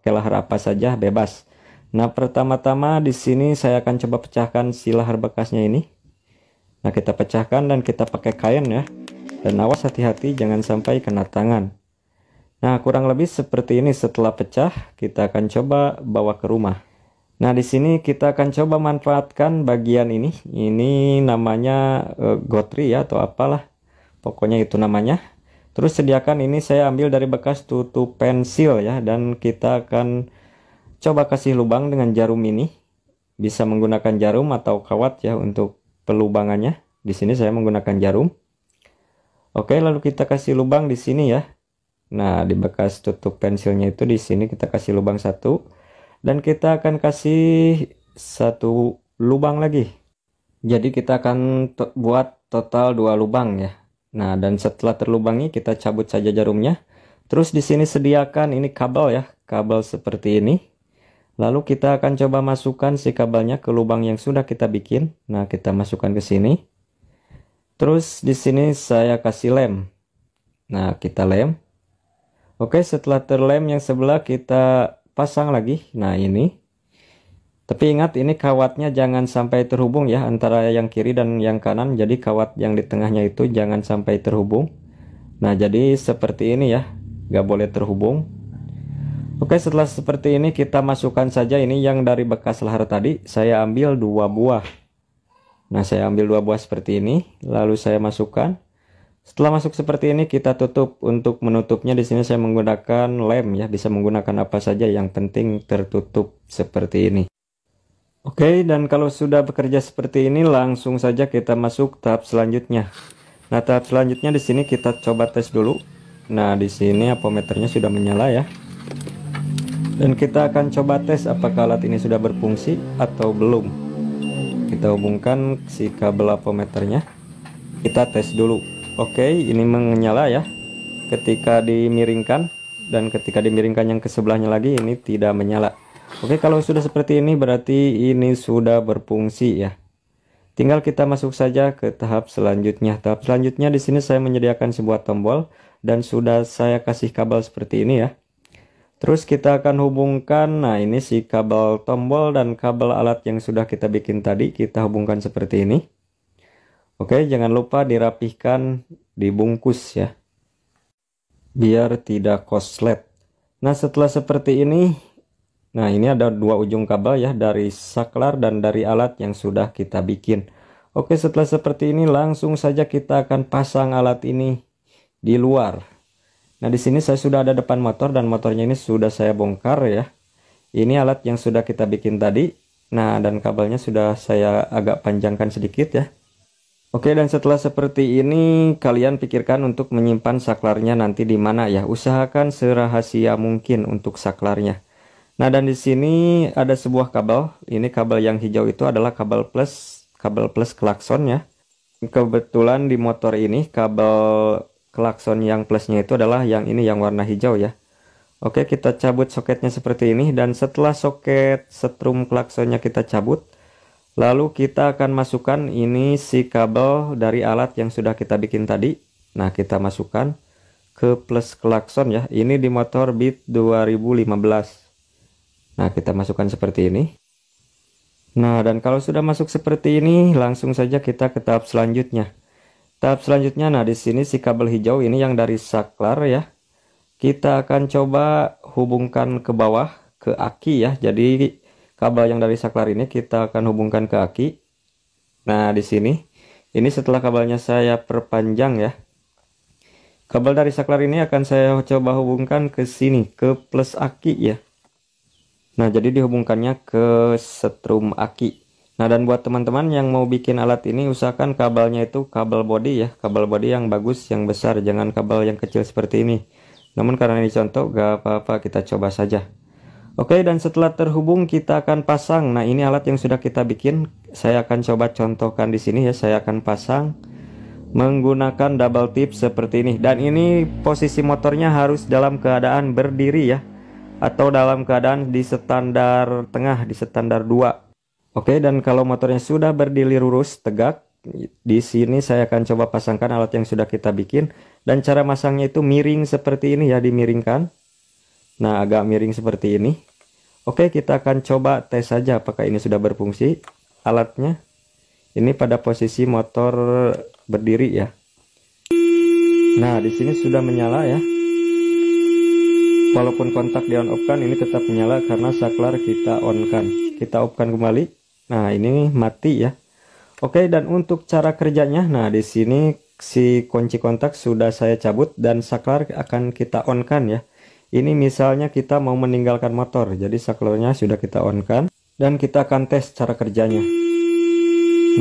pakai lahar apa saja bebas. Nah, pertama-tama di sini saya akan coba pecahkan si lahar bekasnya ini. Nah, kita pecahkan dan kita pakai kain ya. Dan awas hati-hati jangan sampai kena tangan. Nah, kurang lebih seperti ini. Setelah pecah, kita akan coba bawa ke rumah. Nah, di sini kita akan coba manfaatkan bagian ini. Ini namanya gotri ya atau apalah. Pokoknya itu namanya. Terus sediakan ini saya ambil dari bekas tutup pensil ya, dan kita akan coba kasih lubang dengan jarum ini. Bisa menggunakan jarum atau kawat ya untuk pelubangannya. Di sini saya menggunakan jarum. Oke, lalu kita kasih lubang di sini ya. Nah, di bekas tutup pensilnya itu di sini kita kasih lubang satu, dan kita akan kasih satu lubang lagi. Jadi kita akan buat total 2 lubang ya. Nah, dan setelah terlubangi kita cabut saja jarumnya. Terus di sini sediakan ini kabel ya, kabel seperti ini. Lalu kita akan coba masukkan si kabelnya ke lubang yang sudah kita bikin. Nah, kita masukkan ke sini. Terus di sini saya kasih lem. Nah, kita lem. Oke, setelah terlem yang sebelah kita pasang lagi. Nah, ini. Tapi ingat ini kawatnya jangan sampai terhubung ya antara yang kiri dan yang kanan. Jadi kawat yang di tengahnya itu jangan sampai terhubung. Nah, jadi seperti ini ya. Gak boleh terhubung. Oke, setelah seperti ini kita masukkan saja ini yang dari bekas lahar tadi. Saya ambil 2 buah. Nah, saya ambil 2 buah seperti ini. Lalu saya masukkan. Setelah masuk seperti ini kita tutup. Untuk menutupnya di sini saya menggunakan lem ya. Bisa menggunakan apa saja, yang penting tertutup seperti ini. Oke, dan kalau sudah bekerja seperti ini langsung saja kita masuk tahap selanjutnya. Nah, tahap selanjutnya di sini kita coba tes dulu. Nah, di sini apometernya sudah menyala ya. Dan kita akan coba tes apakah alat ini sudah berfungsi atau belum. Kita hubungkan si kabel apometernya. Kita tes dulu. Oke, ini menyala ya. Ketika dimiringkan, dan ketika dimiringkan yang ke sebelahnya lagi ini tidak menyala. Oke, kalau sudah seperti ini berarti ini sudah berfungsi ya. Tinggal kita masuk saja ke tahap selanjutnya. Tahap selanjutnya di sini saya menyediakan sebuah tombol dan sudah saya kasih kabel seperti ini ya. Terus kita akan hubungkan, nah ini si kabel tombol dan kabel alat yang sudah kita bikin tadi, kita hubungkan seperti ini. Oke, jangan lupa dirapihkan, dibungkus ya, biar tidak koslet. Nah, setelah seperti ini, nah ini ada 2 ujung kabel ya, dari saklar dan dari alat yang sudah kita bikin. Oke, setelah seperti ini langsung saja kita akan pasang alat ini di luar. Nah, di sini saya sudah ada depan motor dan motornya ini sudah saya bongkar ya. Ini alat yang sudah kita bikin tadi. Nah, dan kabelnya sudah saya agak panjangkan sedikit ya. Oke, dan setelah seperti ini kalian pikirkan untuk menyimpan saklarnya nanti di mana ya. Usahakan serahasia mungkin untuk saklarnya. Nah, dan di sini ada sebuah kabel. Ini kabel yang hijau itu adalah kabel plus klakson ya. Kebetulan di motor ini kabel klakson yang plusnya itu adalah yang ini, yang warna hijau ya. Oke, kita cabut soketnya seperti ini, dan setelah soket setrum klaksonnya kita cabut, lalu kita akan masukkan ini si kabel dari alat yang sudah kita bikin tadi. Nah, kita masukkan ke plus klakson ya. Ini di motor Beat 2015. Nah, kita masukkan seperti ini. Nah, dan kalau sudah masuk seperti ini langsung saja kita ke tahap selanjutnya. Tahap selanjutnya, nah di sini si kabel hijau ini yang dari saklar ya. Kita akan coba hubungkan ke bawah, ke aki ya. Jadi kabel yang dari saklar ini kita akan hubungkan ke aki. Nah, di sini. Ini setelah kabelnya saya perpanjang ya. Kabel dari saklar ini akan saya coba hubungkan ke sini, ke plus aki ya. Nah, jadi dihubungkannya ke setrum aki. Nah, dan buat teman-teman yang mau bikin alat ini usahakan kabelnya itu kabel body ya, kabel body yang bagus, yang besar, jangan kabel yang kecil seperti ini. Namun karena ini contoh gak apa-apa, kita coba saja. Oke, dan setelah terhubung kita akan pasang. Nah, ini alat yang sudah kita bikin, saya akan coba contohkan di sini ya. Saya akan pasang menggunakan double tip seperti ini, dan ini posisi motornya harus dalam keadaan berdiri ya, atau dalam keadaan di standar tengah, di standar 2. Oke, dan kalau motornya sudah berdiri lurus tegak, di sini saya akan coba pasangkan alat yang sudah kita bikin. Dan cara masangnya itu miring seperti ini ya, dimiringkan. Nah, agak miring seperti ini. Oke, kita akan coba tes saja apakah ini sudah berfungsi alatnya. Ini pada posisi motor berdiri ya. Nah, di sini sudah menyala ya. Walaupun kontak di on off kan, ini tetap menyala karena saklar kita on kan. Kita off kan kembali. Nah, ini mati ya. Oke, dan untuk cara kerjanya, nah di sini si kunci kontak sudah saya cabut dan saklar akan kita on kan ya. Ini misalnya kita mau meninggalkan motor, jadi saklarnya sudah kita on kan dan kita akan tes cara kerjanya.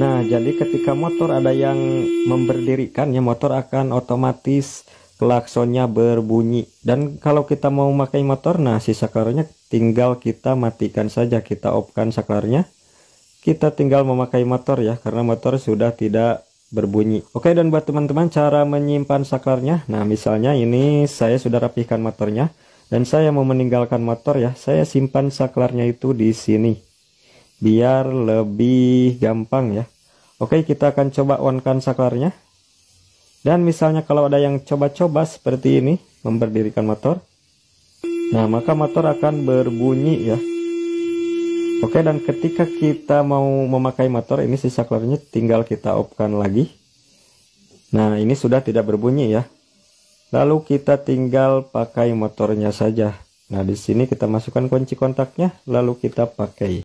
Nah, jadi ketika motor ada yang memberdirikan ya, motor akan otomatis klaksonnya berbunyi. Dan kalau kita mau memakai motor, nah si saklarnya tinggal kita matikan saja, kita off-kan saklarnya. Kita tinggal memakai motor ya, karena motor sudah tidak berbunyi. Oke, dan buat teman-teman cara menyimpan saklarnya. Nah, misalnya ini saya sudah rapihkan motornya dan saya mau meninggalkan motor ya, saya simpan saklarnya itu di sini biar lebih gampang ya. Oke, kita akan coba on-kan saklarnya. Dan misalnya kalau ada yang coba-coba seperti ini memberdirikan motor, nah maka motor akan berbunyi ya. Oke, dan ketika kita mau memakai motor, ini si saklarnya tinggal kita off-kan lagi. Nah, ini sudah tidak berbunyi ya. Lalu kita tinggal pakai motornya saja. Nah, di sini kita masukkan kunci kontaknya, lalu kita pakai.